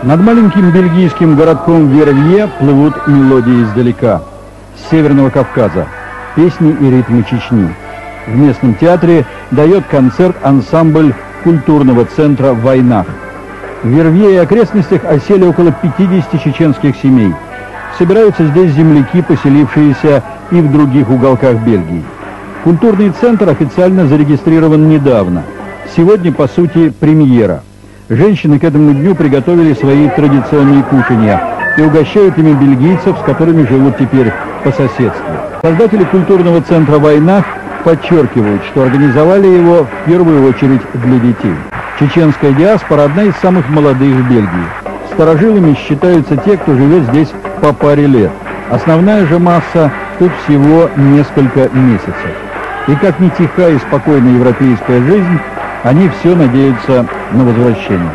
Над маленьким бельгийским городком Вервье плывут мелодии издалека, с Северного Кавказа, песни и ритмы Чечни. В местном театре дает концерт ансамбль культурного центра «Войнах». В Вервье и окрестностях осели около 50 чеченских семей. Собираются здесь земляки, поселившиеся и в других уголках Бельгии. Культурный центр официально зарегистрирован недавно. Сегодня, по сути, премьера. Женщины к этому дню приготовили свои традиционные кушанья и угощают ими бельгийцев, с которыми живут теперь по соседству. Создатели культурного центра «Войнах» подчеркивают, что организовали его в первую очередь для детей. Чеченская диаспора – одна из самых молодых в Бельгии. Старожилами считаются те, кто живет здесь по паре лет. Основная же масса тут всего несколько месяцев. И как ни тиха и спокойна европейская жизнь, они все надеются на возвращение.